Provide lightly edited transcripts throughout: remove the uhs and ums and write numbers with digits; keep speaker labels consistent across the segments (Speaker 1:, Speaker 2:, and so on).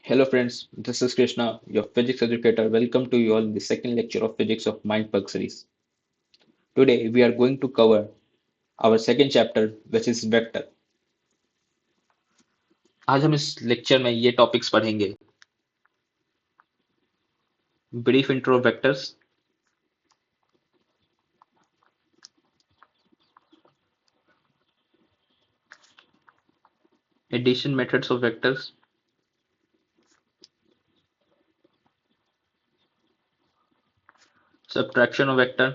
Speaker 1: Hello friends, this is Krishna, your physics educator. Welcome to you all in the second lecture of Physics of Mindfuck series. Today we are going to cover our second chapter which is vector. आज हम इस lecture में ये topics पढ़ेंगे: brief intro of vectors, addition methods of vectors, subtraction of vector,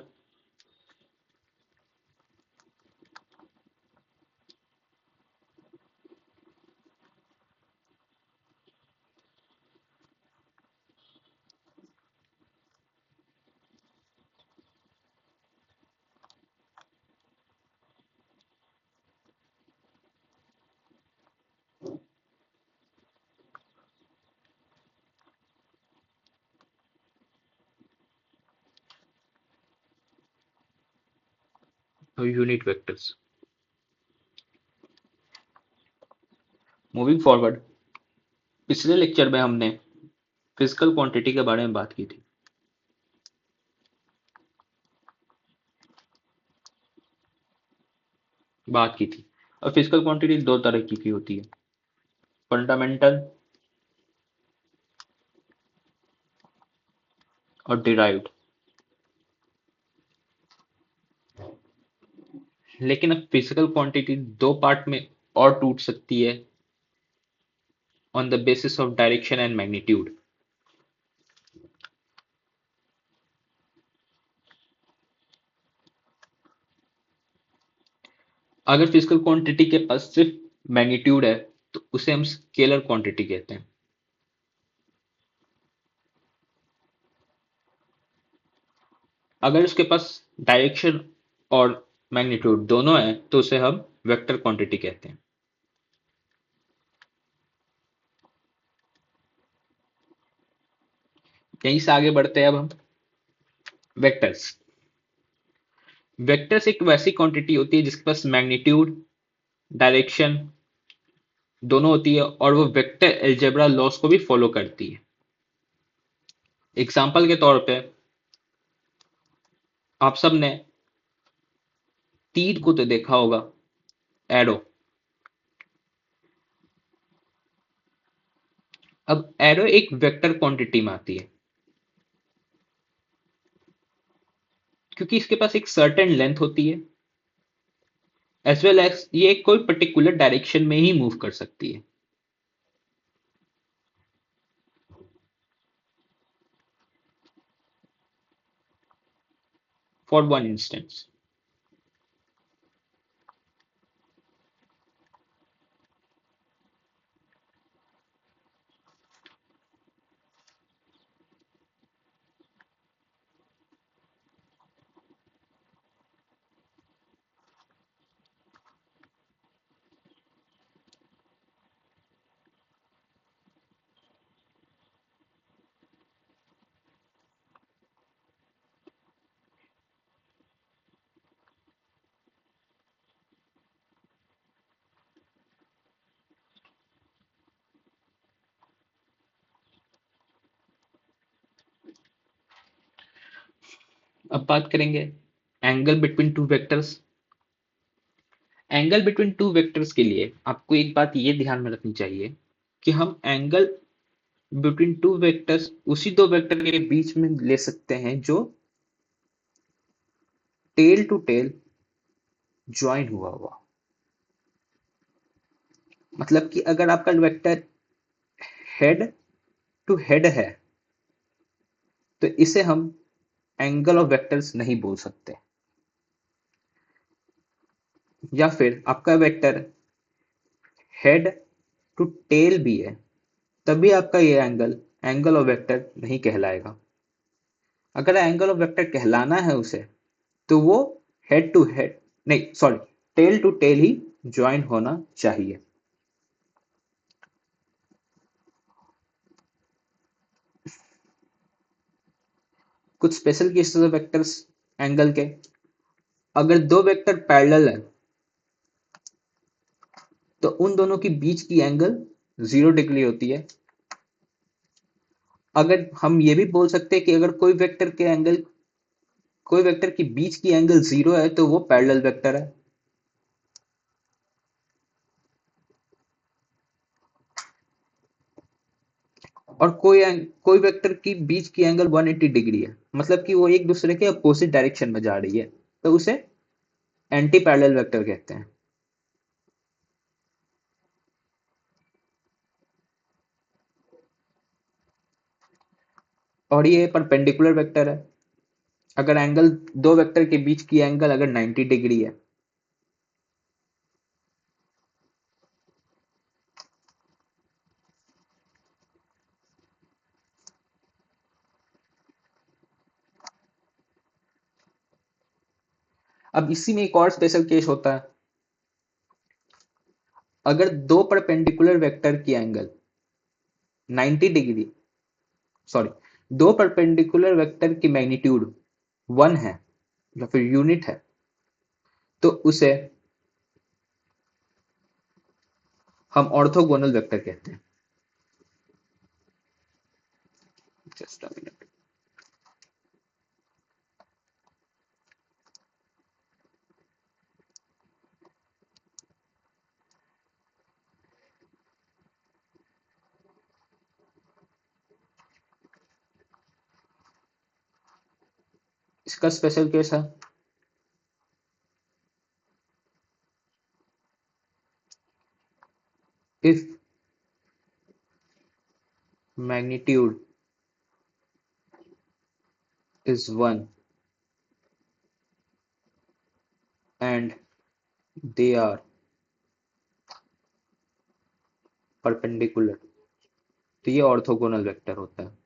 Speaker 1: और unit vectors. Moving forward, पिछले lecture में हमने फिजिकल क्वांटिटी के बारे में बात की थी। और फिजिकल क्वांटिटी दो तरह की होती है: फंडामेंटल और डिराइव्ड। लेकिन अब फिजिकल क्वांटिटी दो पार्ट में और टूट सकती है on the basis of direction and magnitude. अगर फिजिकल क्वांटिटी के पास सिर्फ मैग्नीट्यूड है तो उसे हम स्केलर क्वांटिटी कहते हैं। अगर उसके पास डायरेक्शन और मैग्नीट्यूड दोनों है तो उसे हम वेक्टर क्वांटिटी कहते हैं। यहीं से आगे बढ़ते हैं अब हम वेक्टर्स। वेक्टर्स एक वैसी क्वांटिटी होती है जिसके पास मैग्नीट्यूड, डायरेक्शन दोनों होती है और वो वेक्टर अलजेब्रा लॉस को भी फॉलो करती है। एग्जाम्पल के तौर पे आप सब ने तीर को तो देखा होगा, एरो। अब एरो एक वेक्टर क्वांटिटी में आती है क्योंकि इसके पास एक सर्टेन लेंथ होती है, एज वेल एज ये कोई पर्टिकुलर डायरेक्शन में ही मूव कर सकती है। फॉर वन इंस्टेंस, अब बात करेंगे angle between two vectors. Angle between two vectors के लिए आपको एक बात ये ध्यान में रखनी चाहिए कि हम एंगल बिटवीन टू वेक्टर्स उसी दो वेक्टर के बीच में ले सकते हैं जो टेल टू टेल ज्वाइन हुआ हुआ। मतलब कि अगर आपका वेक्टर हेड टू हेड है तो इसे हम एंगल ऑफ वेक्टर्स नहीं बोल सकते। या फिर आपका वेक्टर हेड टू टेल भी है तभी आपका ये एंगल एंगल ऑफ वेक्टर नहीं कहलाएगा। अगर एंगल ऑफ वेक्टर कहलाना है उसे तो वो हेड टू हेड नहीं, सॉरी, टेल टू टेल ही ज्वाइन होना चाहिए। कुछ special cases of vectors angle के: अगर दो वेक्टर पैरेलल है तो उन दोनों के बीच की एंगल 0 डिग्री होती है। अगर हम ये भी बोल सकते हैं कि अगर कोई वेक्टर की बीच की एंगल जीरो है तो वो पैरेलल वेक्टर है। और कोई वेक्टर की बीच की एंगल 180 डिग्री है, मतलब कि वो एक दूसरे के अपोजिट डायरेक्शन में जा रही है, तो उसे एंटी पैरेलल वेक्टर कहते हैं। और ये परपेंडिकुलर वेक्टर है अगर एंगल दो वेक्टर के बीच की एंगल अगर 90 डिग्री है। अब इसी में एक और स्पेशल केस होता है। अगर दो परपेंडिकुलर वेक्टर की एंगल 90 डिग्री, सॉरी, दो परपेंडिकुलर वेक्टर की मैग्नीट्यूड 1 है या फिर यूनिट है, तो उसे हम ऑर्थोगोनल वेक्टर कहते हैं। Just a minute. इसका स्पेशल केस है if magnitude is 1 and they are perpendicular, तो ये ऑर्थोगोनल वेक्टर होता है।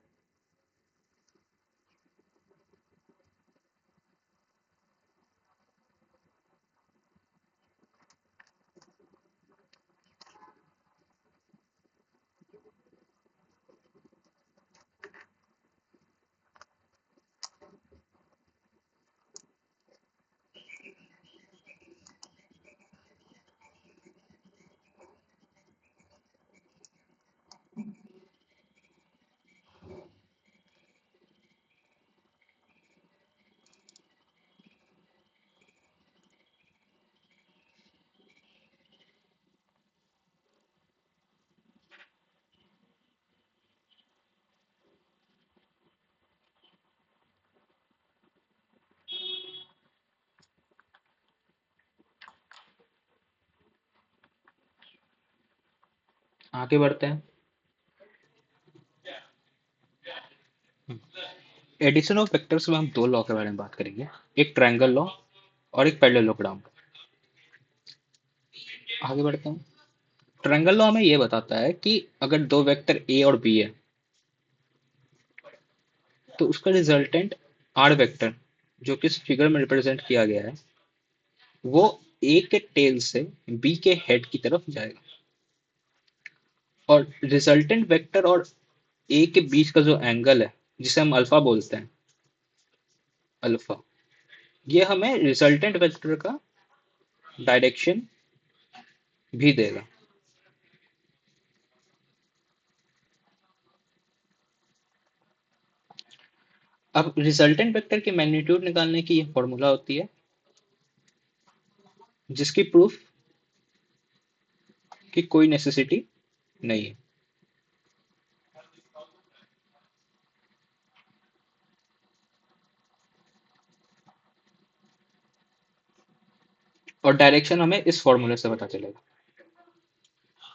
Speaker 1: आगे बढ़ते हैं। एडिशन ऑफ वेक्टर्स में हम दो लॉ के बारे में बात करेंगे, एक ट्रायंगल लॉ और एक पैरेललोग्राम। आगे बढ़ते हैं। ट्रायंगल लॉ हमें ये बताता है कि अगर दो वेक्टर ए और बी है तो उसका रिजल्टेंट आर वेक्टर, जो कि इस फिगर में रिप्रेजेंट किया गया है, वो ए के टेल से बी के हेड की तरफ जाएगा। और रिजल्टेंट वेक्टर और ए के बीच का जो एंगल है, जिसे हम अल्फा बोलते हैं, अल्फा, ये हमें रिजल्टेंट वेक्टर का डायरेक्शन भी देगा। अब रिजल्टेंट वेक्टर की मैग्नीट्यूड निकालने की ये फॉर्मूला होती है, जिसकी प्रूफ की कोई नेसेसिटी नहीं है। और डायरेक्शन हमें इस फॉर्मूले से पता चलेगा।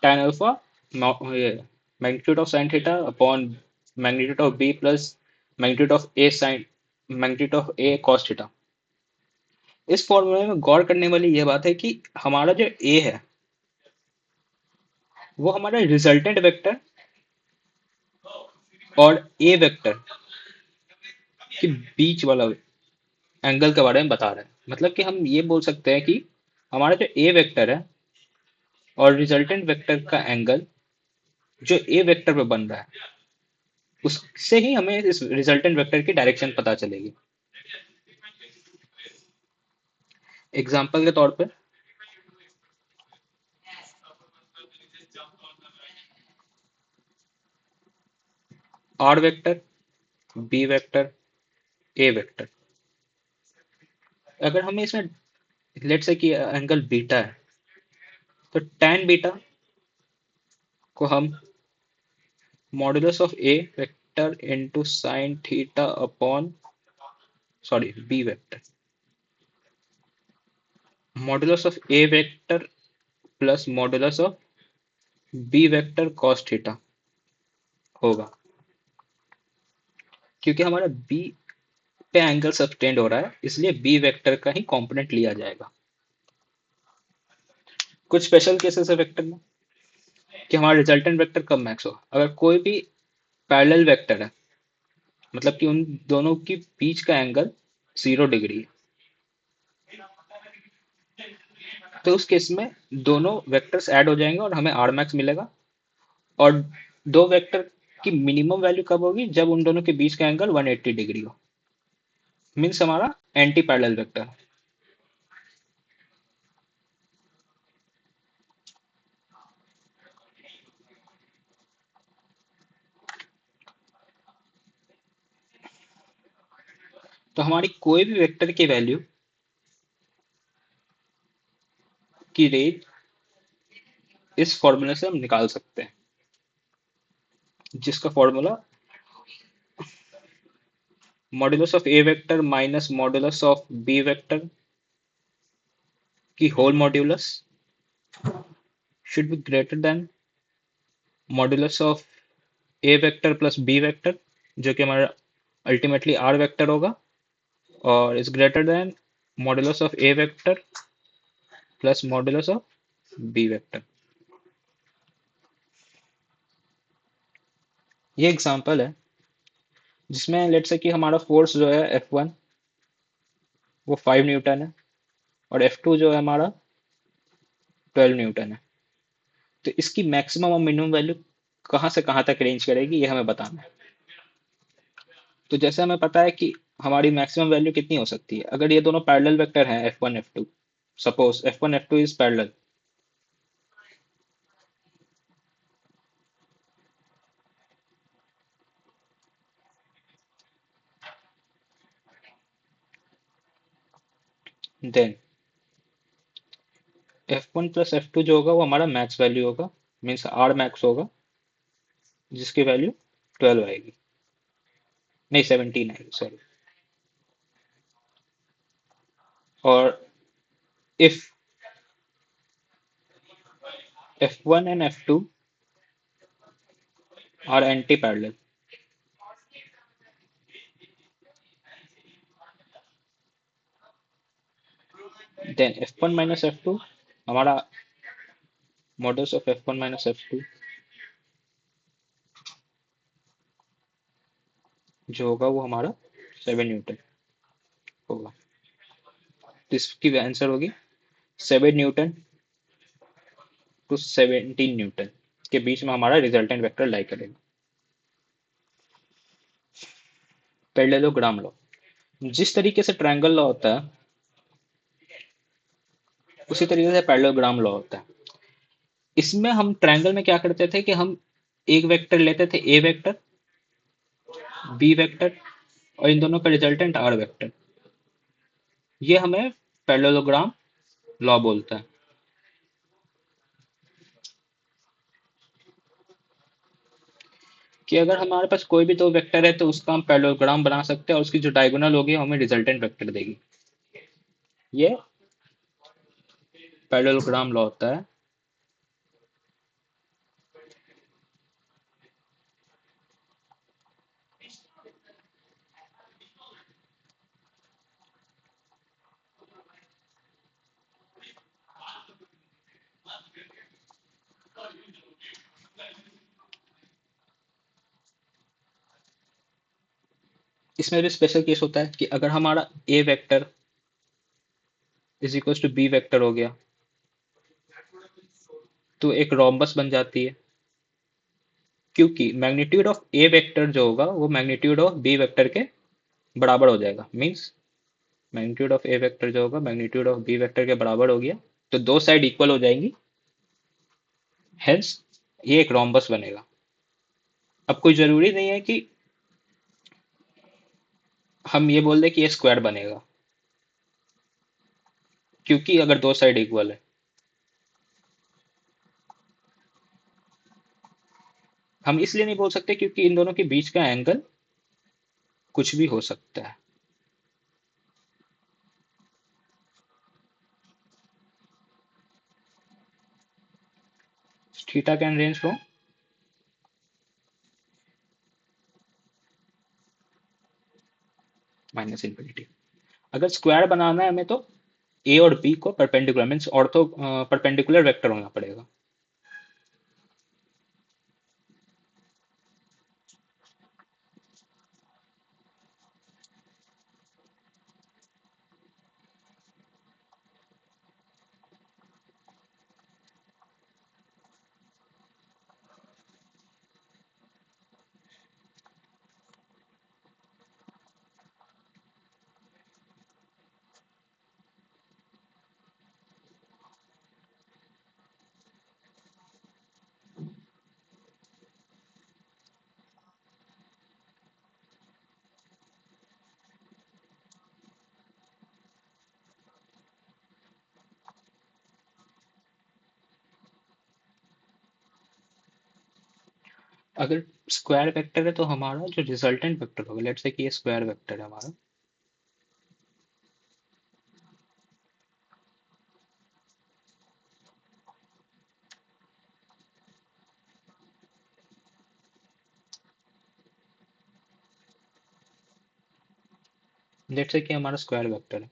Speaker 1: tan alpha magnitude of sine theta upon magnitude of B plus magnitude of A cos theta. इस फॉर्मूले में गौर करने वाली यह बात है कि हमारा जो ए है वो हमारा रिजल्टेंट वेक्टर और ए वेक्टर के बीच वाला एंगल के बारे में बता रहा है। मतलब कि हम ये बोल सकते हैं कि हमारा जो ए वेक्टर है और रिजल्टेंट वेक्टर का एंगल जो ए वेक्टर पे बन रहा है, उससे ही हमें इस रिजल्टेंट वेक्टर की डायरेक्शन पता चलेगी। एग्जाम्पल के तौर पे R vector, B vector, A vector. अगर हमें इसमें लेट से कि एंगल बीटा है, तो tan बीटा को हम modulus of A vector into sine theta upon, sorry, B vector, modulus of A vector plus modulus of B vector cos theta होगा, क्योंकि हमारा बी पे एंगल सब्टेंड हो रहा है, इसलिए बी वेक्टर का ही कंपोनेंट लिया जाएगा। कुछ स्पेशल केसेस है वेक्टर में कि हमारा रिजल्टेंट वेक्टर कब मैक्स हो, अगर कोई भी पैरेलल वेक्टर है, मतलब कि उन दोनों के बीच का एंगल 0 डिग्री है, तो उस केस में दोनों वेक्टर्स ऐड हो जाएंगे और हमें आर मैक्स मिलेगा। और दो वेक्टर की मिनिमम वैल्यू कब होगी, जब उन दोनों के बीच का एंगल 180 डिग्री हो, मीन्स हमारा एंटी पैरेलल वेक्टर। तो हमारी कोई भी वेक्टर की वैल्यू की रेंज इस फॉर्मूले से हम निकाल सकते हैं, जिसका formula modulus of A vector minus modulus of B vector की whole modulus should be greater than modulus of A vector plus B vector, जो कि हमारा अल्टीमेटली आर वेक्टर होगा, और is greater than modulus of A vector plus modulus of B vector. ये example है जिसमें late say कि हमारा फोर्स जो है F1 वो 5 न्यूटन है, और F2 जो है हमारा 12 न्यूटन है। तो इसकी मैक्सिमम और मिनिमम वैल्यू कहाँ से कहाँ तक रेंज करेगी, ये हमें बताना है। तो जैसे हमें पता है कि हमारी मैक्सिमम वैल्यू कितनी हो सकती है, अगर ये दोनों पैरेलल वेक्टर हैं F1 F2, suppose F1 F2 is parallel, then F1 plus F2 जो होगा वो हमारा मैक्स वैल्यू होगा, मीन्स आर मैक्स होगा, जिसकी वैल्यू 12 आएगी, नहीं 17 आएगी, सॉरी। और if F1 and F2 are anti-parallel, then F1 minus F2 हमारा models of F1 minus F2 जो होगा वो हमारा 7 न्यूटन होगा। तो इसकी आंसर होगी 7 न्यूटन टू 17 न्यूटन के बीच में हमारा रिजल्टेंट वेक्टर लाई करेगा। पैरेललोग्राम लॉ, जिस तरीके से ट्रायंगल लॉ होता है उसी तरीके से पैरेललोग्राम लॉ होता है। इसमें हम ट्रायंगल में क्या करते थे कि हम एक वेक्टर लेते थे ए वेक्टर, बी वेक्टर, और इन दोनों का रिजल्टेंट आर वेक्टर। ये हमें पैरेललोग्राम लॉ बोलता है। कि अगर हमारे पास कोई भी दो वेक्टर है तो उसका हम पैरेललोग्राम बना सकते हैं, और उसकी जो डायगोनल होगी हमें रिजल्टेंट वेक्टर देगी। ये पैरेललोग्राम लॉ होता है। इसमें भी स्पेशल केस होता है कि अगर हमारा A vector is equal to B vector हो गया, तो एक रोम्बस बन जाती है, क्योंकि मैग्नीट्यूड ऑफ ए वेक्टर जो होगा वो मैग्नीट्यूड ऑफ बी वेक्टर के बराबर हो जाएगा। Means magnitude of A vector जो होगा मैग्नीट्यूड ऑफ बी वेक्टर के बराबर हो गया, तो दो साइड इक्वल हो जाएंगी, हेंस ये एक रोम्बस बनेगा। अब कोई जरूरी नहीं है कि हम ये बोल दें कि ये स्क्वायर बनेगा, क्योंकि अगर दो साइड इक्वल है, हम इसलिए नहीं बोल सकते क्योंकि इन दोनों के बीच का एंगल कुछ भी हो सकता है। Theta can range from minus infinity. अगर स्क्वायर बनाना है हमें तो ए और बी को perpendicular means ortho perpendicular vector होना पड़ेगा। अगर स्क्वायर वेक्टर है तो हमारा जो रिजल्टेंट वेक्टर होगा, लेट्स से कि ये स्क्वायर वेक्टर है हमारा, लेट्स से कि हमारा स्क्वायर वेक्टर है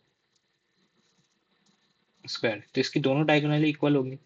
Speaker 1: स्क्वायर, तो इसकी दोनों डायगोनली इक्वल होंगी।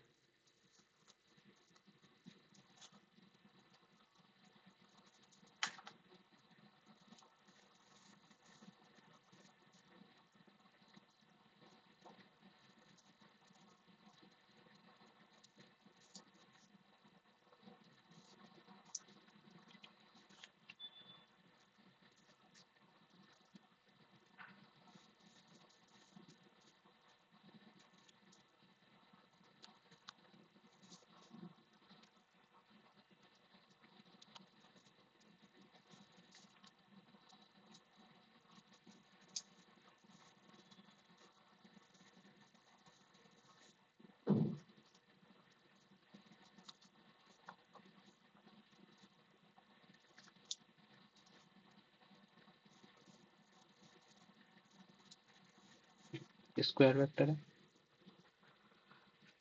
Speaker 1: स्क्वायर वेक्टर है,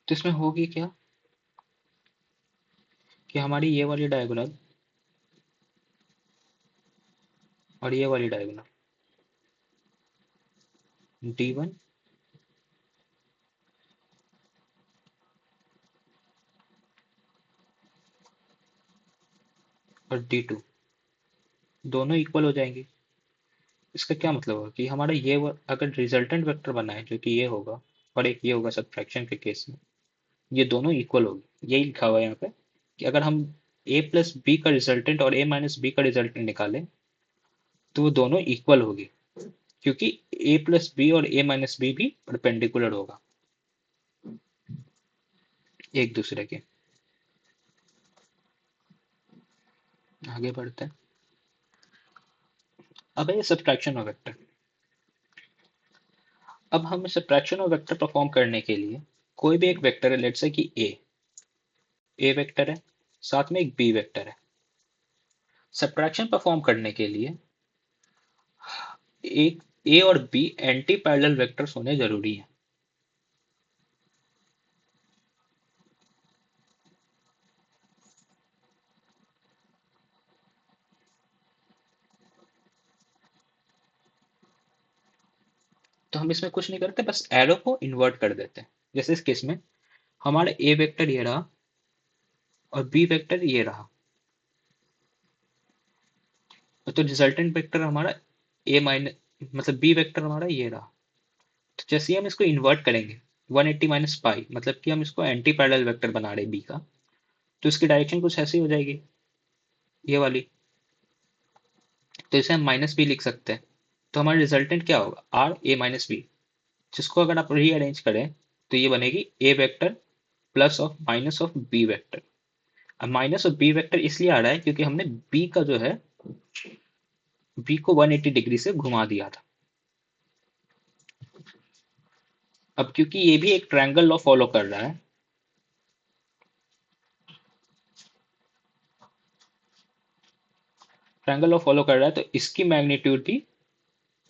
Speaker 1: तो इसमें होगी क्या कि हमारी ये वाली डायगोनल और ये वाली डायगोनल D1 और D2 दोनों इक्वल हो जाएंगी। इसका क्या मतलब होगा कि हमारा अगर रिजल्टेंट वेक्टर बना है जो कि ये होगा और एक ये होगा सब्ट्रैक्शन के केस में, ये दोनों इक्वल होगी। यही लिखा हुआ है यहाँ पे कि अगर हम a प्लस बी का रिजल्टेंट और a माइनस बी का रिजल्टेंट निकालें तो वो दोनों इक्वल होगी, क्योंकि a प्लस बी और a माइनस बी भी परपेंडिकुलर होगा एक दूसरे के। आगे बढ़ते हैं। अब है सब्ट्रैक्शन ऑफ वेक्टर। अब हम सब्ट्रैक्शन ऑफ वेक्टर परफॉर्म करने के लिए कोई भी एक वेक्टर है, लेट्स से कि ए वेक्टर है, साथ में एक बी वेक्टर है। सब्ट्रैक्शन परफॉर्म करने के लिए एक ए और बी एंटी पैरेलल वेक्टर्स होने जरूरी है। तो हम इसमें कुछ नहीं करते, बस एरो को इन्वर्ट कर देते हैं। जैसे इस केस में हमारा ए वेक्टर ये रहा और बी वेक्टर ये रहा, तो रिजल्टेंट वेक्टर हमारा ए माइनस मतलब बी वेक्टर हमारा ये रहा। तो जैसे ही हम इसको इन्वर्ट करेंगे 180 माइनस पाई, मतलब कि हम इसको एंटी पैरेलल वेक्टर बना रहे बी का, तो इसकी डायरेक्शन कुछ ऐसी हो जाएगी, ये वाली। तो इसे हम माइनस बी लिख सकते हैं। तो हमारा रिजल्टेंट क्या होगा, आर ए माइनस बी, जिसको अगर आप रीअरेंज करें तो ये बनेगी A vector plus of minus of B vector. अब माइनस और बी वेक्टर इसलिए आ रहा है क्योंकि हमने बी का जो है बी को 180 डिग्री से घुमा दिया था। अब क्योंकि ये भी एक ट्रायंगल लॉ फॉलो कर रहा है, ट्रायंगल लॉ फॉलो कर रहा है तो इसकी मैग्नीट्यूड भी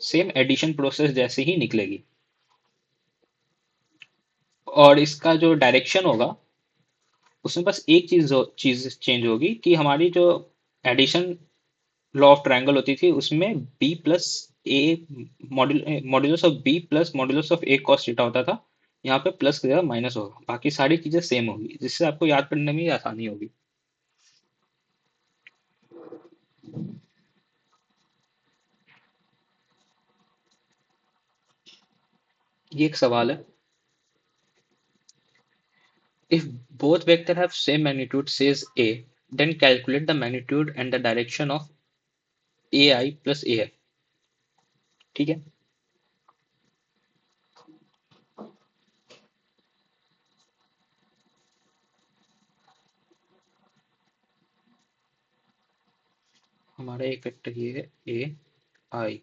Speaker 1: सेम एडिशन प्रोसेस जैसे ही निकलेगी। और इसका जो डायरेक्शन होगा उसमें बस एक चीज चेंज होगी कि हमारी जो एडिशन लॉ ऑफ ट्रायंगल होती थी उसमें B plus A modulus of B plus modulus of A cos theta होता था। यहाँ पे प्लस की जगह माइनस होगा, बाकी सारी चीजें सेम होगी जिससे आपको याद करने में ही आसानी होगी। ये एक सवाल है। If both vector have same magnitude says A, then calculate the magnitude and the direction of AI plus AF। ठीक है। हमारा एक वेक्टर ये है ए आई,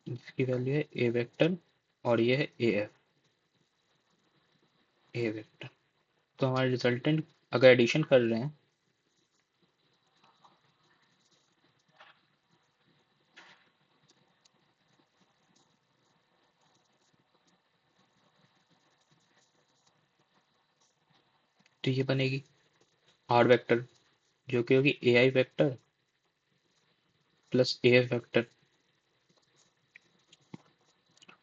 Speaker 1: इसकी वैल्यू है ए वेक्टर, और ये है ए एफ, ए वेक्टर। तो हमारे रिजल्टेंट अगर एडिशन कर रहे हैं तो ये बनेगी आर वेक्टर, जो कि होगी A I vector plus A F vector,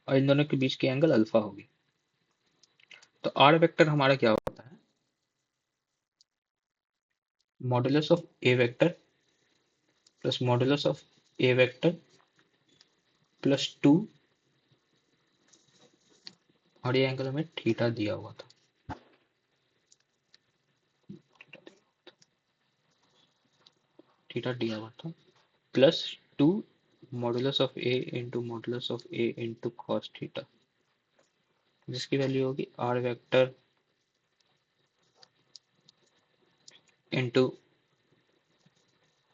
Speaker 1: और इन दोनों के बीच की एंगल अल्फा होगी। तो आर वेक्टर हमारा क्या होता है, modulus of A vector plus modulus of A vector plus 2, और ये एंगल हमें थीटा दिया हुआ था, थीटा दिया हुआ था, plus 2 modulus of A into modulus of A into cos theta, जिसकी वैल्यू होगी R vector into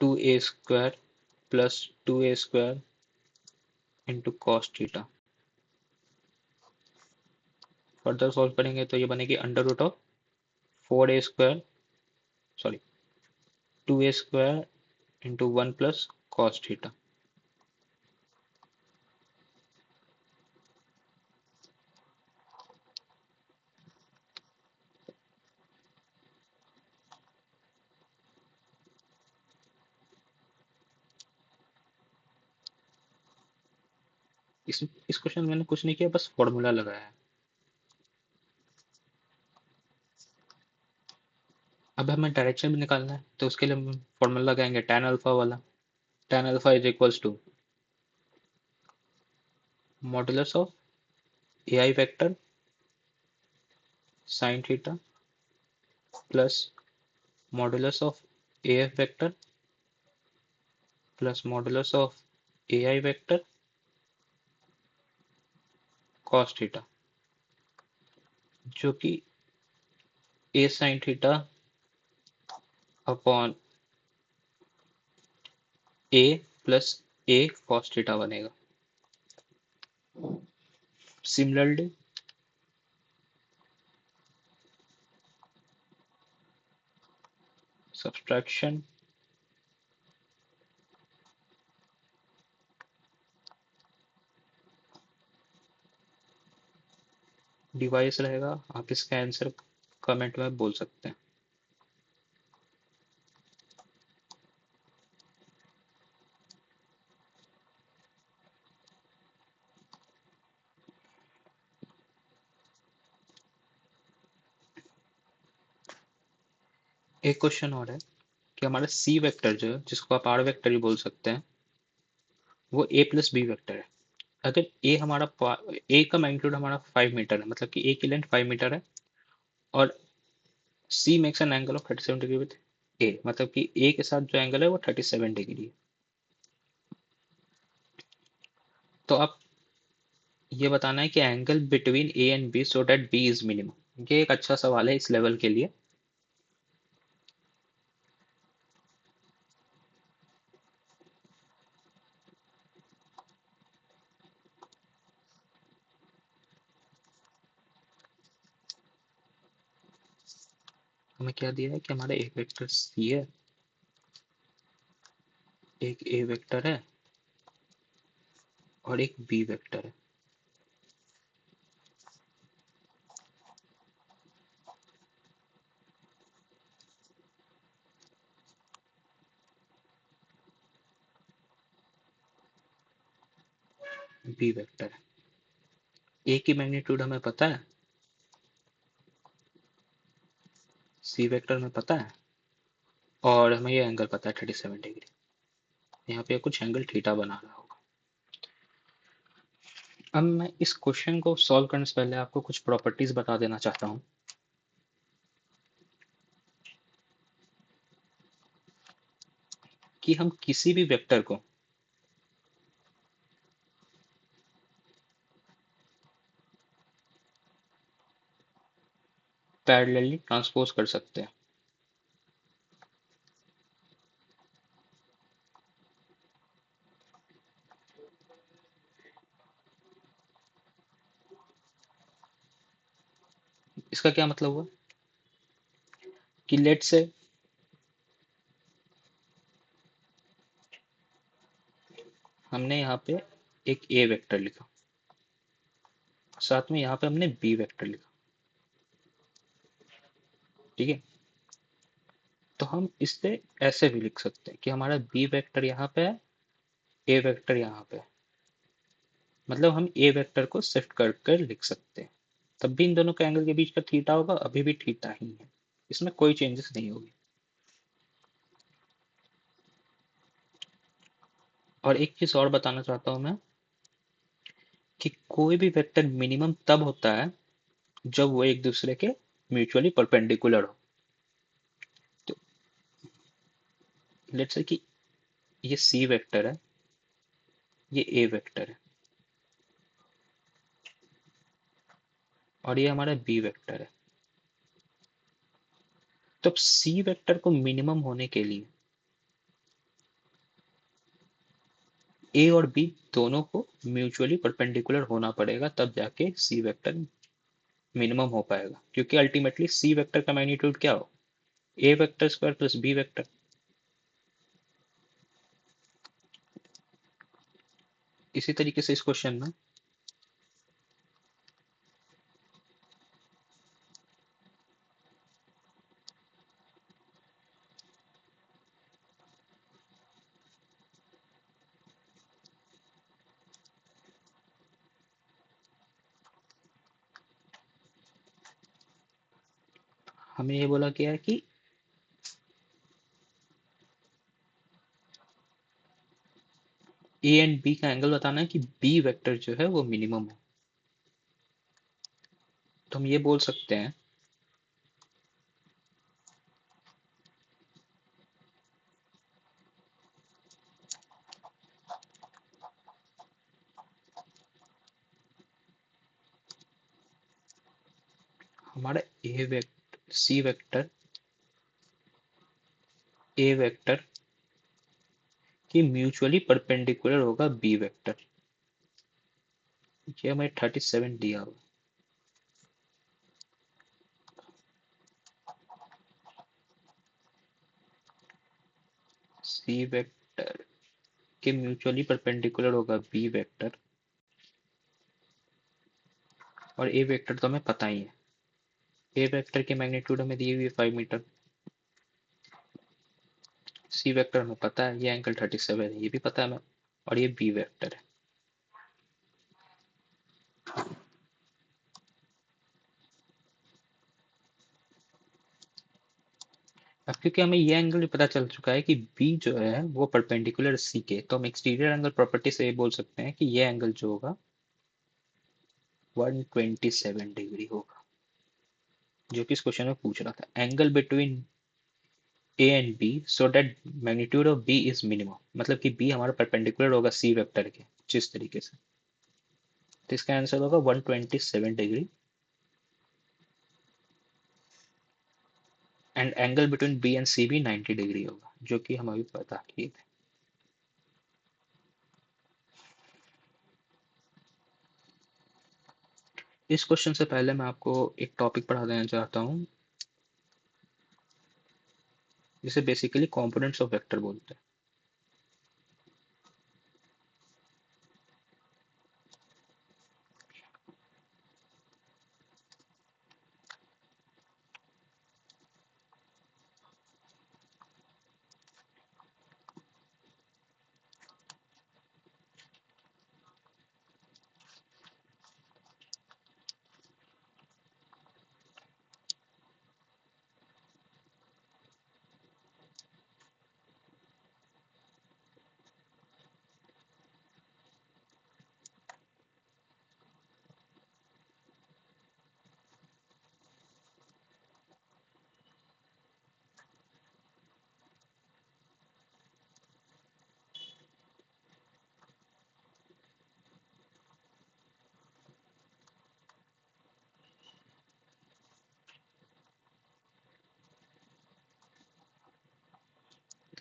Speaker 1: 2a² plus 2a² into cos theta. Further solve करेंगे तो ये बनेगी under root of 4a², sorry 2a² into 1 plus cos theta. इस question में मैंने कुछ नहीं किया, बस फॉर्मूला लगाया है। अब हमें डायरेक्शन भी निकालना है तो उसके लिए हम फॉर्मूला लगाएंगे tan अल्फा वाला। tan alpha is equals to modulus of A I vector sine theta plus modulus of A F vector plus modulus of A I vector cos theta, जो कि A sine theta upon A plus A cos theta बनेगा। Similarly subtraction device रहेगा, आप इसका answer comment में बोल सकते हैं। एक क्वेश्चन और है कि हमारा सी वेक्टर जो है, जिसको आप आर वेक्टर भी बोल सकते हैं, वो ए प्लस बी वेक्टर है। अगर ए हमारा ए का मैग्नीट्यूड हमारा 5 मीटर है, मतलब कि ए की लेंथ 5 मीटर है, और C makes an angle of 37 degree with A, मतलब कि ए के साथ जो एंगल है वो 37 डिग्री है। तो आप ये बताना है कि angle between A and B so that B is minimum. ये एक अच्छा सवाल है इस लेवल के लिए। हमें क्या दिया है कि हमारा एक वेक्टर सी है, एक ए वेक्टर है और एक बी वेक्टर है। बी वेक्टर है। ए की मैग्नीट्यूड हमें पता है, सी वेक्टर में पता है, और हमें ये एंगल पता है 37 डिग्री। यहाँ पे कुछ एंगल थीटा बना रहा होगा। अब मैं इस क्वेश्चन को सॉल्व करने से पहले आपको कुछ प्रॉपर्टीज बता देना चाहता हूँ कि हम किसी भी वेक्टर को पैरेलली ट्रांसपोज कर सकते हैं। इसका क्या मतलब हुआ कि लेट से हमने यहाँ पे एक ए वेक्टर लिखा, साथ में यहाँ पे हमने बी वेक्टर लिखा, ठीक है। तो हम इससे ऐसे भी लिख सकते हैं कि हमारा बी वेक्टर यहाँ पे है, ए वेक्टर यहाँ पे है। मतलब हम ए वेक्टर को शिफ्ट कर कर लिख सकते हैं, तब भी इन दोनों के एंगल के बीच का थीटा होगा, अभी भी थीटा ही है, इसमें कोई चेंजेस नहीं होगी। और एक चीज और बताना चाहता हूं मैं कि कोई भी वेक्टर मिनिमम तब होता है जब वो एक दूसरे के म्यूचुअली परपेंडिकुलर हो। तो लेट्स से कि ये सी वेक्टर है, ये ए वेक्टर है, और ये हमारा बी वेक्टर है। तो सी वेक्टर को मिनिमम होने के लिए ए और बी दोनों को म्यूचुअली परपेंडिकुलर होना पड़ेगा, तब जाके सी वेक्टर मिनिमम हो पाएगा, क्योंकि अल्टीमेटली सी वेक्टर का मैग्नीट्यूड क्या हो, A vector square plus B vector. इसी तरीके से इस क्वेश्चन में हमें ये बोला गया है कि ए एंड बी का एंगल बताना है कि बी वेक्टर जो है वो मिनिमम है। तो हम ये बोल सकते हैं हमारा A vector C vector A vector की म्यूचुअली परपेंडिकुलर होगा बी वेक्टर। ये हमें 37 दिया हुआ। सी वेक्टर के म्यूचुअली परपेंडिकुलर होगा बी वेक्टर, और ए वेक्टर तो हमें पता ही है। ए वेक्टर की मैग्नीट्यूड हमें दी हुई है 5 मीटर। सी वेक्टर हमें पता है, ये एंगल 37 है, ये भी पता है हमें, और ये बी वेक्टर है। अब क्योंकि हमें ये एंगल भी पता चल चुका है कि बी जो है वो परपेंडिकुलर सी के, तो हम एक्सटीरियर एंगल प्रॉपर्टी से ये बोल सकते हैं कि ये एंगल जो होगा 127 डिग्री होगा, जो कि इस क्वेश्चन में पूछ रहा था। Angle between A and B so that magnitude of B is minimum, मतलब कि बी हमारा परपेंडिकुलर होगा सी वेक्टर के, जिस तरीके से। तो इसका आंसर होगा 127 degree, and angle between B and C भी 90 डिग्री होगा, जो कि हम अभी पता किए थे। इस क्वेश्चन से पहले मैं आपको एक टॉपिक पढ़ा देना चाहता हूँ जिसे बेसिकली कंपोनेंट्स ऑफ वेक्टर बोलते हैं।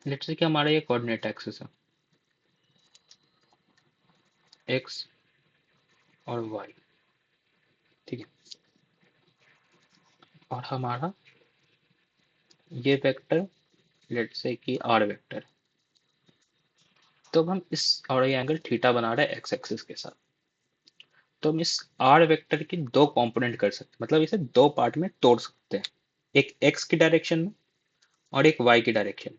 Speaker 1: लेट्स से कि हमारा ये कोऑर्डिनेट एक्सिस है, एक्स और वाई, ठीक है। और हमारा ये वेक्टर लेट्स से कि आर वेक्टर, तो अब हम इस और ये एंगल थीटा बना रहे हैं एक्स एक्सिस के साथ, तो हम इस आर वेक्टर की दो कंपोनेंट कर सकते हैं, मतलब इसे दो पार्ट में तोड़ सकते हैं, एक एक्स की डायरेक्शन में और एक वाई की डायरेक्शन में।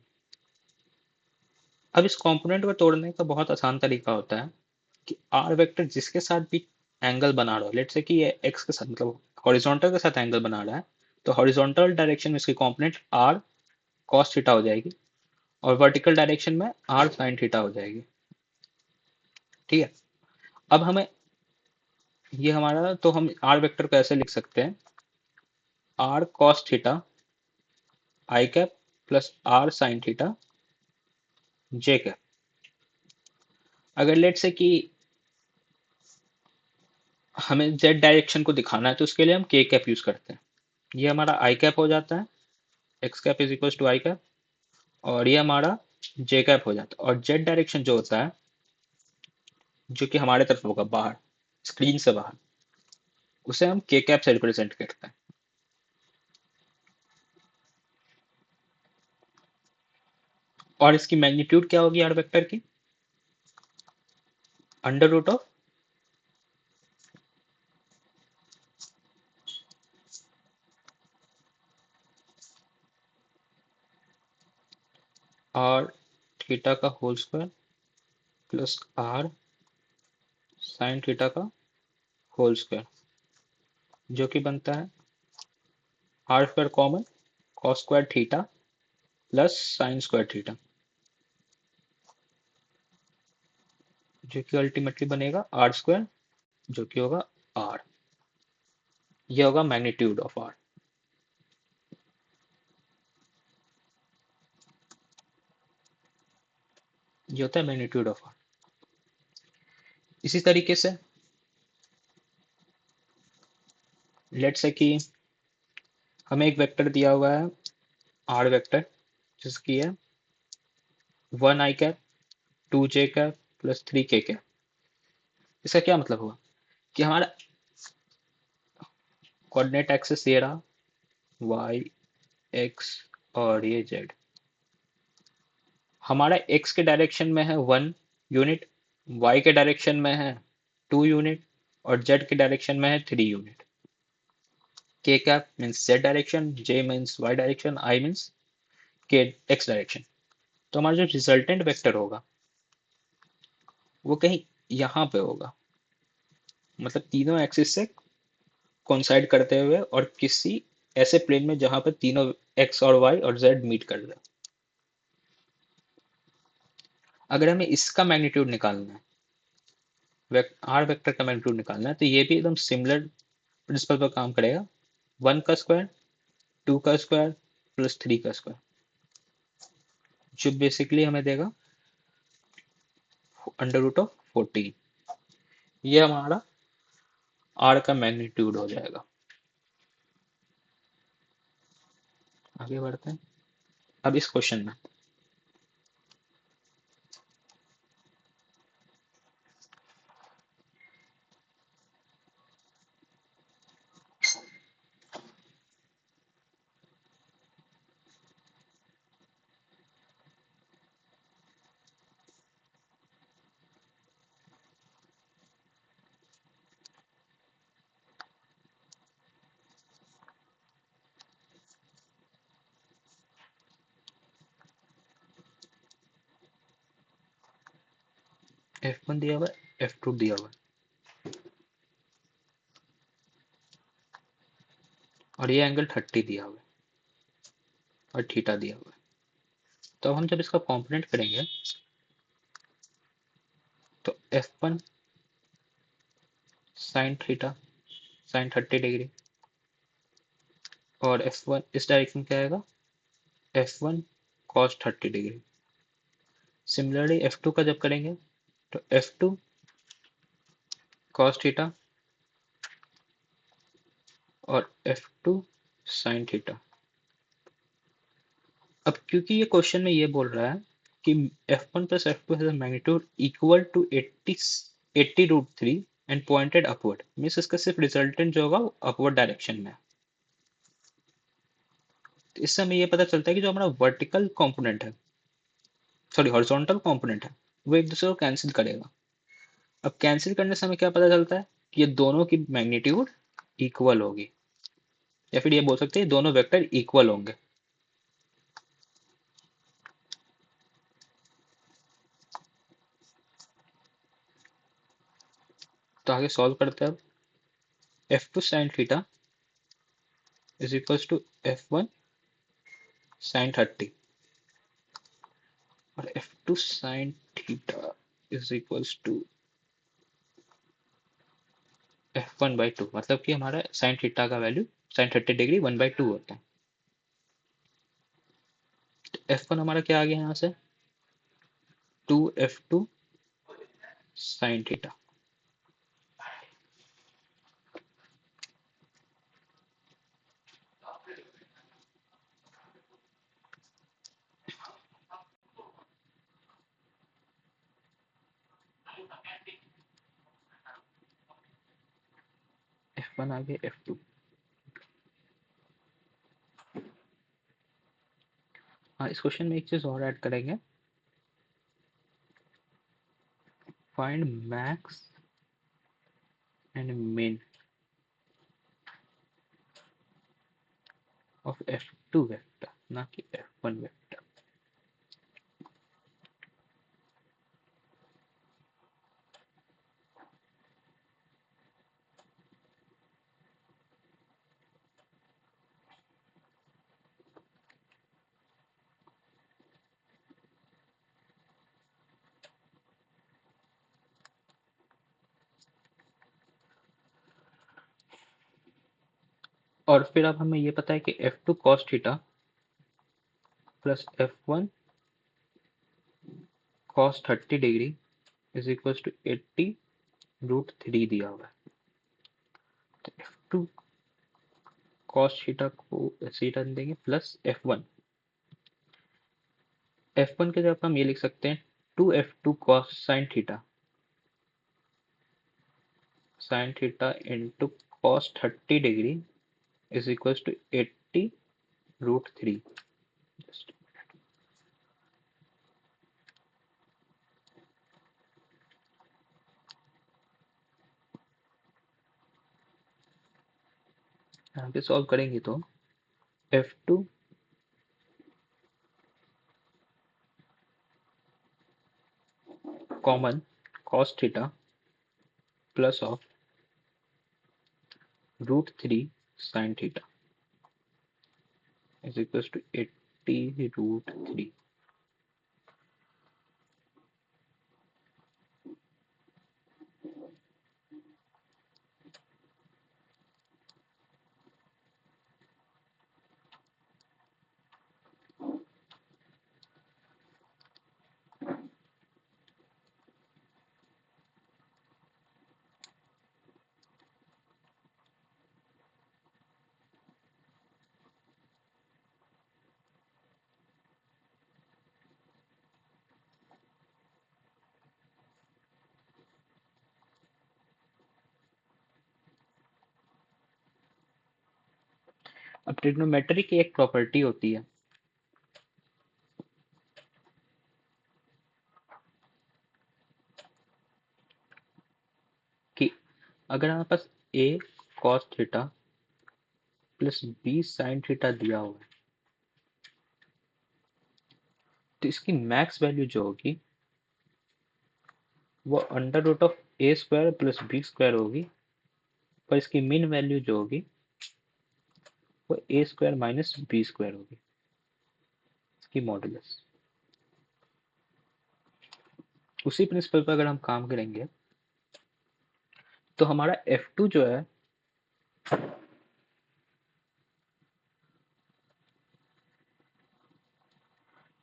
Speaker 1: अब इस कंपोनेंट को तोड़ने का बहुत आसान तरीका होता है कि आर वेक्टर जिसके साथ भी एंगल बना रहा हो, लेट्स से कि ये एक्स के साथ मतलब हॉरिजॉन्टल के साथ एंगल बना रहा है, तो हॉरिजॉन्टल डायरेक्शन में इसकी कंपोनेंट आर कॉस थीटा हो जाएगी और वर्टिकल डायरेक्शन में आर साइन थीटा हो जाएगी, ठीक है। अब हमें ये हमारा, तो हम आर वेक्टर को ऐसे लिख सकते हैं, R cos theta I cap plus R sine theta J cap. अगर लेट से कि हमें जेड डायरेक्शन को दिखाना है तो उसके लिए हम के कैप यूज करते हैं, ये हमारा आई कैप हो जाता है, X cap is equal to I cap, और ये हमारा जे कैप हो जाता है। और जेड डायरेक्शन जो होता है, जो कि हमारे तरफ होगा बाहर, स्क्रीन से बाहर, उसे हम के कैप से रिप्रेजेंट करते हैं। और इसकी मैग्नीट्यूड क्या होगी आर वेक्टर की, under root of R theta का whole square plus R sine theta का होल स्क्वायर, जो कि बनता है R square common cos square theta plus sine square theta, जो कि अल्टीमेटली बनेगा आर स्क्वायर, जो कि होगा आर। ये होगा मैग्नीट्यूड ऑफ आर। ये होता है मैग्नीट्यूड ऑफ आर। इसी तरीके से लेट से कि हमें एक वेक्टर दिया हुआ है आर वेक्टर, जिसकी है 1 i cap 2 j cap plus 3 k cap. इसका क्या मतलब हुआ कि हमारा कोऑर्डिनेट एक्सिस ये रहा, वाई एक्स और ये जेड। हमारा एक्स के डायरेक्शन में है 1 यूनिट, वाई के डायरेक्शन में है 2 यूनिट और जेड के डायरेक्शन में है 3 unit. K cap means Z direction, J means Y direction, I means के एक्स डायरेक्शन। तो हमारा जो रिजल्टेंट वेक्टर होगा वो कहीं यहाँ पे होगा, मतलब तीनों एक्सिस से कोइंसाइड करते हुए और किसी ऐसे प्लेन में जहां पर तीनों एक्स और वाई और जेड मीट कर रहे हैं। अगर हमें इसका मैग्नीट्यूड निकालना है, आर वेक्टर का मैग्नीट्यूड निकालना है, तो ये भी एकदम सिमिलर प्रिंसिपल पर काम करेगा, 1 का स्क्वायर 2 का स्क्वायर प्लस 3 का स्क्वायर, जो बेसिकली हमें देगा अंडर रूट ऑफ 14। ये हमारा आर का मैग्नीट्यूड हो जाएगा। आगे बढ़ते हैं अब इस क्वेश्चन में। F1 दिया हुआ है, F2 दिया हुआ है और ये एंगल 30 दिया हुआ है और थीटा दिया हुआ है। तो अब हम जब इसका कॉम्पोनेंट करेंगे तो F1 sine theta sine 30 degree और F1 इस डायरेक्शन क्या आएगा, F1 cos 30 degree. Similarly F2 का जब करेंगे तो F2 cos थीटा और F2 sin थीटा। अब क्योंकि ये क्वेश्चन में ये बोल रहा है कि F1 plus F2 has a magnitude equal to 80 √3 and pointed upward, means इसका सिर्फ रिजल्टेंट जो होगा वो अपवर्ड डायरेक्शन में है। तो इससे हमें ये पता चलता है कि जो हमारा वर्टिकल कंपोनेंट है, सॉरी हॉरिजॉन्टल कंपोनेंट है, वो एक दूसरे को कैंसिल करेगा। अब कैंसिल करने से हमें क्या पता चलता है कि ये दोनों की मैग्नीट्यूड इक्वल होगी, या फिर ये बोल सकते हैं दोनों वेक्टर इक्वल होंगे। तो आगे सॉल्व करते हैं। अब F2 sin theta is equals to F1 sin 30 और F2 sin theta is equals to F1/2, मतलब कि हमारा sin थीटा का वैल्यू sin 30 डिग्री 1/2 होता है। तो F1 हमारा क्या आ गया यहाँ से, 2F2 sin थीटा। F1 आ गया F2। हाँ, इस क्वेश्चन में एक चीज और ऐड करेंगे, फाइंड मैक्स एंड मिन ऑफ F2 वेक्टर, ना कि F1 वेक्टर। और फिर अब हमें ये पता है कि F2 cos theta plus F1 cos 30 degree is equal to 80 √3 दिया हुआ है। तो F2 cos थीटा को ऐसे ही रन देंगे प्लस F1 के जगह हम ये लिख सकते हैं 2F2 cos sin theta into cos 30 degree is equal to 80 √3। यहाँ पे सॉल्व करेंगे तो F2 common cos theta plus of √3 sin theta is equal to 80 √3। अब ट्रिग्नोमेट्री की एक प्रॉपर्टी होती है कि अगर हमारे पास a cos theta plus b sin theta दिया हुआ है तो इसकी मैक्स वैल्यू जो होगी वो under root of A square plus B square होगी, पर इसकी मीन वैल्यू जो होगी वो A square minus B square होगी, इसकी मॉडुलस। उसी प्रिंसिपल पर अगर हम काम करेंगे तो हमारा F2 जो है,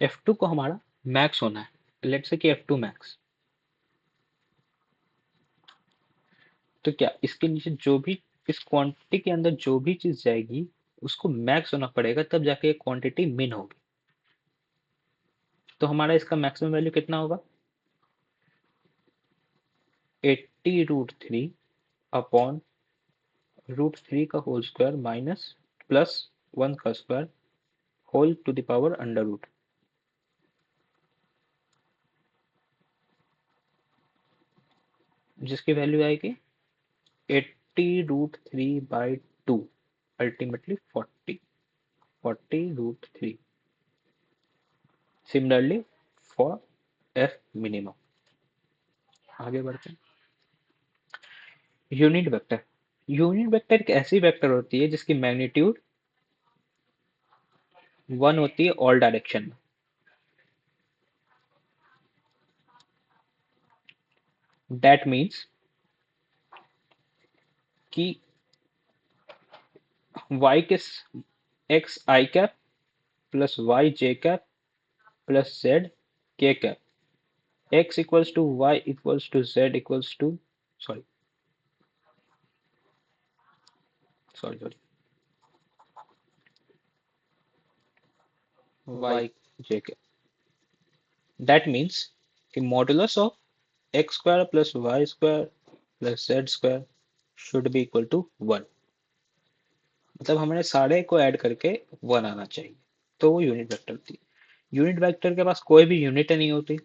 Speaker 1: F2 को हमारा मैक्स होना है, लेट्स से कि F2 मैक्स। तो क्या इसके नीचे जो भी, इस क्वांटिटी के अंदर जो भी चीज जाएगी उसको मैक्स होना पड़ेगा, तब जाके ये क्वांटिटी मिन होगी। तो हमारा इसका मैक्सिमम वैल्यू कितना होगा, 80√3 अपॉन √3 का होल स्क्वायर माइनस प्लस 1 का square whole to the power under root, जिसकी वैल्यू आएगी 80√3/2, ultimately 40√3। Similarly for F minimum. आगे बढ़ते हैं। Unit vector. यूनिट वेक्टर एक ऐसी वेक्टर होती है जिसकी मैग्नीट्यूड 1 होती है ऑल डायरेक्शन में। दैट मीन्स कि y के x i cap plus y j cap plus z k cap, x equals to y equals to z equals to, sorry sorry sorry, y j cap. That means कि modulus of x square plus y square plus z square should be equal to 1। मतलब हमें सारे को add करके 1 आना चाहिए, तो वो यूनिट वेक्टर थी। यूनिट वेक्टर के पास कोई भी यूनिट नहीं होती,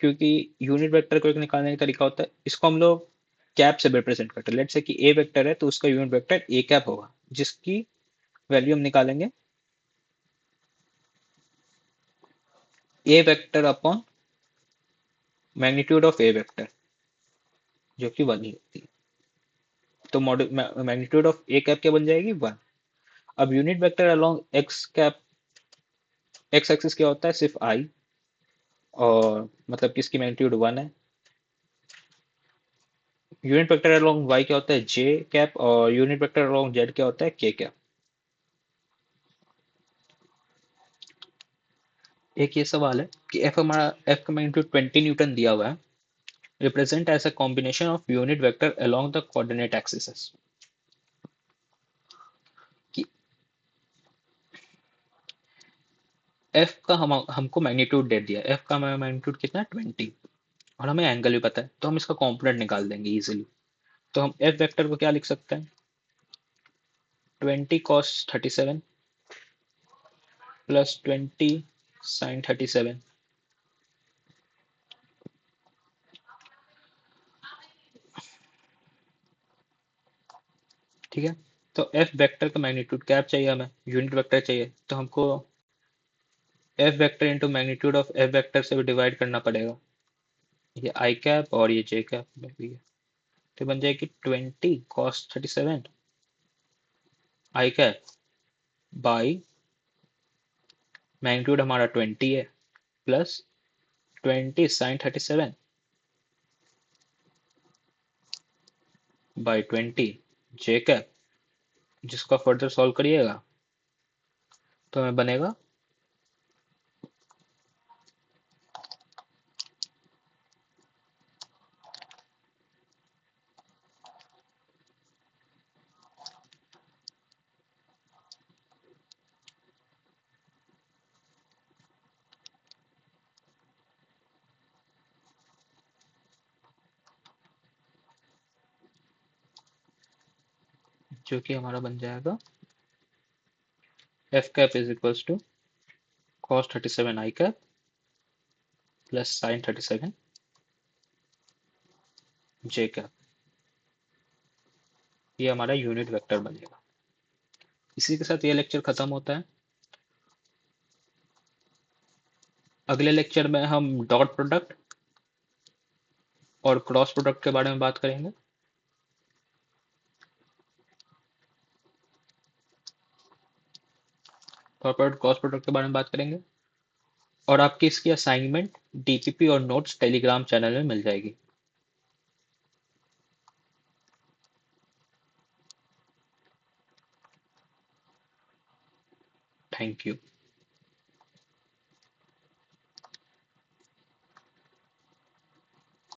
Speaker 1: क्योंकि यूनिट वेक्टर को एक निकालने का तरीका होता है, इसको हम लोग कैप से रिप्रेजेंट करते हैं। लेट्स से कि ए वेक्टर है तो उसका यूनिट वेक्टर ए कैप होगा, जिसकी वैल्यू हम निकालेंगे A vector upon magnitude of A vector, जो कि 1 ही होती है। तो मैग्नीट्यूड ऑफ ए कैप क्या बन जाएगी, 1। अब unit vector along x cap, x axis क्या होता है, सिर्फ आई, और मतलब किसकी मैग्नीट्यूड 1 है। यूनिट वेक्टर अलोंग वाई क्या होता है, जे कैप, और यूनिट वेक्टर अलोंग जेड क्या होता है, के कैप। एक ये सवाल है कि एफ हमारा, एफ का मैग्नीट्यूड 20 न्यूटन दिया हुआ है, represent as a combination of unit vector along the coordinate axis. कि एफ का हमको मैग्नीट्यूड दे दिया, एफ का मैग्नीट्यूड कितना है, 20, और हमें एंगल भी पता है, तो हम इसका कॉम्पोनेंट निकाल देंगे इजीली। तो हम एफ वेक्टर को क्या लिख सकते हैं, 20 cos 37 प्लस 20 sin 37। ठीक है। तो एफ वेक्टर का मैग्नीट्यूड क्या चाहिए, हमें यूनिट वेक्टर चाहिए, तो हमको F vector into magnitude of F vector से भी डिवाइड करना पड़ेगा। ये आई कैप और ये जे कैप में भी है, तो बन जाएगी 20 cos 37 I cap by magnitude हमारा 20 है, plus 20 sin 37 by 20 J cap, जिसका फर्दर सॉल्व करिएगा तो हमें बनेगा जो कि हमारा बन जाएगा F cap is equals to cos 37 I cap plus sin 37 J cap. ये हमारा यूनिट वेक्टर बनेगा। इसी के साथ ये लेक्चर खत्म होता है। अगले लेक्चर में हम डॉट प्रोडक्ट और क्रॉस प्रोडक्ट के बारे में बात करेंगे। कॉर्पोरेट क्रॉस प्रोडक्ट के बारे में बात करेंगे। और आपकी इसकी असाइनमेंट डीपीपी और नोट्स टेलीग्राम चैनल में मिल जाएगी। Thank you.